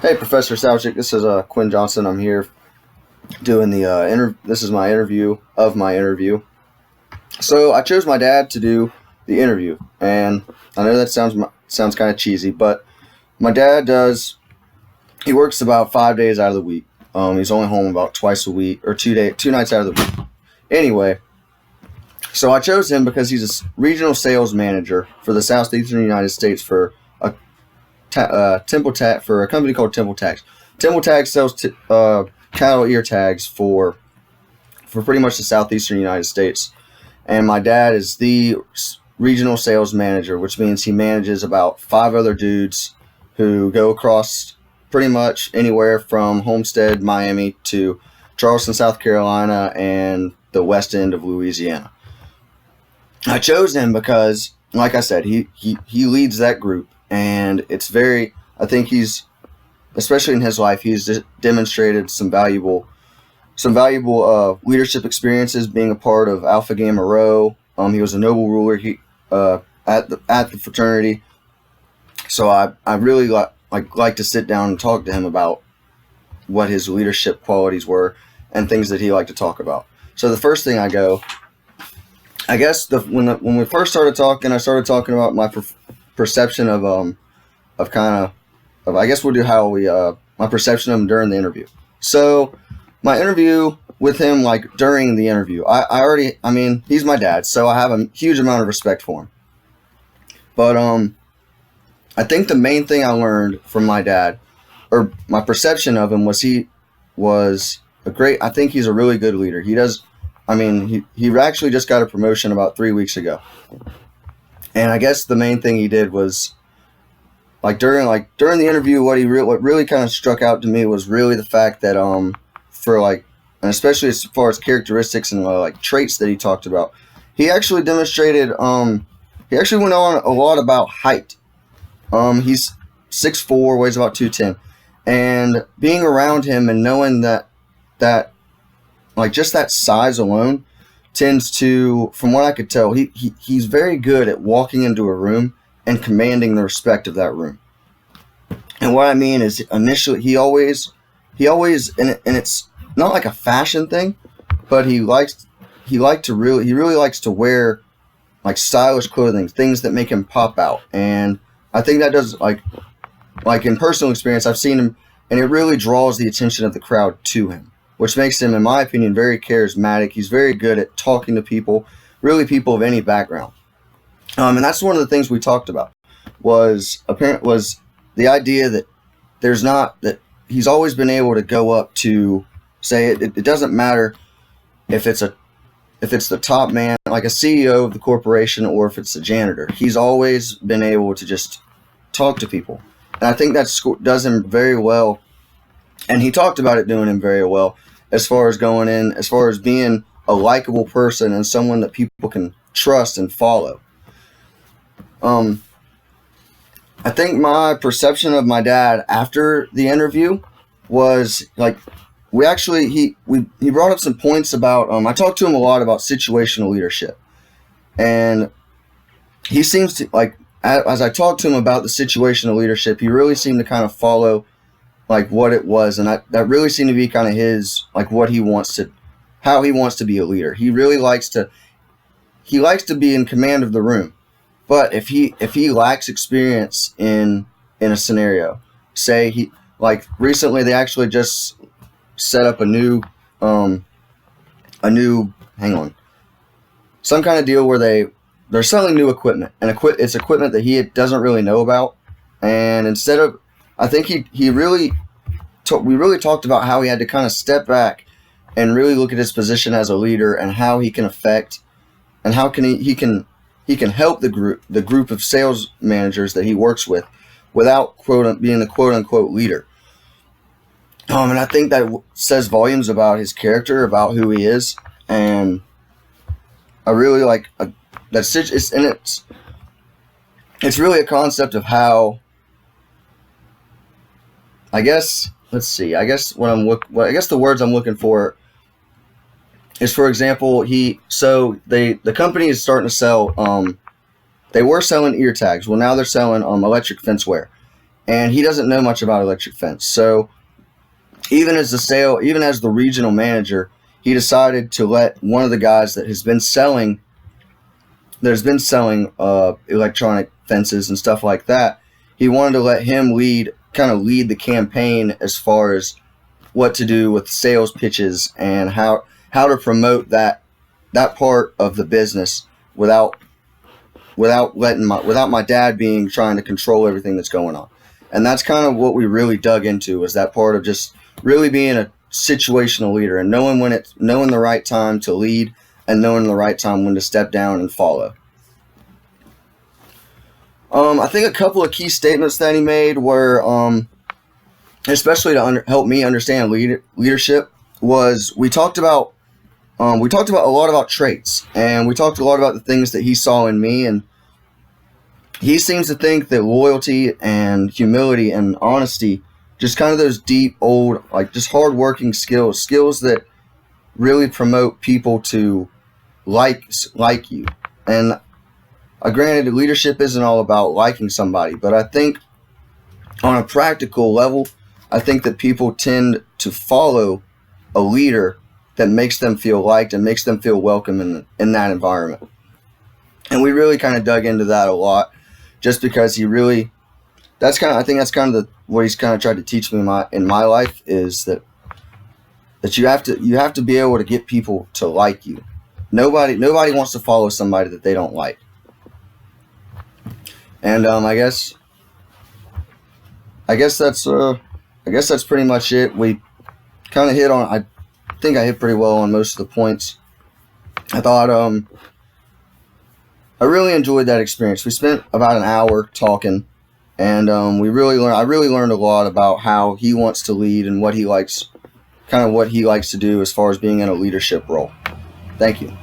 Hey, Professor Salchik. This is Quinn Johnson. I'm here doing the This is my interview of my interview. So I chose my dad to do the interview, and I know that sounds kind of cheesy, but my dad does. He works about 5 days out of the week. He's only home about twice a week, or 2 nights out of the week. Anyway, so I chose him because he's a regional sales manager for the southeastern United States for for a company called Temple Tags. Temple Tags sells cattle ear tags for pretty much the southeastern United States, and my dad is the regional sales manager, which means he manages about 5 other dudes who go across pretty much anywhere from Homestead, Miami to Charleston, South Carolina, and the west end of Louisiana. I chose him because, like I said, he leads that group. And it's I think he's, especially in his life, he's demonstrated some valuable leadership experiences being a part of Alpha Gamma Rho. He was a noble ruler at the fraternity. So I really like to sit down and talk to him about what his leadership qualities were and things that he liked to talk about. So the first thing I guess when we first started talking, I started talking about my perception of I guess we'll do my perception of him during the interview. So my interview with him, during the interview, I mean, he's my dad, so I have a huge amount of respect for him. But I think the main thing I learned from my dad, or my perception of him, was I think he's a really good leader. He actually just got a promotion about 3 weeks ago. And I guess the main thing he did was, during the interview, what really kind of struck out to me was really the fact that and especially as far as characteristics and traits that he talked about, he actually demonstrated he actually went on a lot about height. He's 6'4", weighs about 210, and being around him and knowing that just that size alone tends to, from what I could tell, he's very good at walking into a room and commanding the respect of that room. And what I mean is, initially, he and it's not like a fashion thing, but he really likes to wear stylish clothing, things that make him pop out. And I think that does, in personal experience, I've seen him, and it really draws the attention of the crowd to him, which makes him, in my opinion, very charismatic. He's very good at talking to people, really people of any background. And that's one of the things we talked about, was the idea that he's always been able to go up to, say, it doesn't matter if it's the top man, like a CEO of the corporation, or if it's the janitor. He's always been able to just talk to people. And I think that does him very well. And he talked about it doing him very well, as far as being a likable person and someone that people can trust and follow. I think my perception of my dad after the interview was he brought up some points about, I talked to him a lot about situational leadership, and he seems to, as I talked to him about the situational leadership, he really seemed to kind of follow what it was, and that really seemed to be kind of his, how he wants to be a leader. He really likes to be in command of the room. But if he lacks experience in a scenario, say recently they actually just set up some kind of deal where they're selling new equipment, and it's equipment that he doesn't really know about. And instead of, I think we really talked about how he had to kind of step back and really look at his position as a leader, and how he can affect, and how he can help the group of sales managers that he works with, without being the quote unquote leader. And I think that says volumes about his character, about who he is, and I really like that. It's really a concept of how, I guess. Let's see. I guess the words I'm looking for is, for example, the company is starting to sell. They were selling ear tags. Well, now they're selling electric fence wear, and he doesn't know much about electric fence. So even as the regional manager, he decided to let one of the guys that has been selling electronic fences and stuff like that. He wanted to let him lead the campaign as far as what to do with sales pitches and how to promote that part of the business without my dad trying to control everything that's going on. And that's kind of what we really dug into, was that part of just really being a situational leader and knowing the right time to lead and knowing the right time when to step down and follow. I think a couple of key statements that he made were, especially to help me understand leadership, was we talked about a lot about traits, and we talked a lot about the things that he saw in me. And he seems to think that loyalty and humility and honesty, just kind of those deep, old, like just hardworking skills that really promote people to like you. And granted, leadership isn't all about liking somebody, but I think on a practical level, I think that people tend to follow a leader that makes them feel liked and makes them feel welcome in that environment. And we really kind of dug into that a lot, just because I think that's kind of what he's kind of tried to teach me in my life, is that you have to be able to get people to like you. Nobody wants to follow somebody that they don't like. And I guess that's pretty much it. We kind of I think I hit pretty well on most of the points. I thought I really enjoyed that experience. We spent about an hour talking, and I really learned a lot about how he wants to lead and what he likes to do as far as being in a leadership role. Thank you.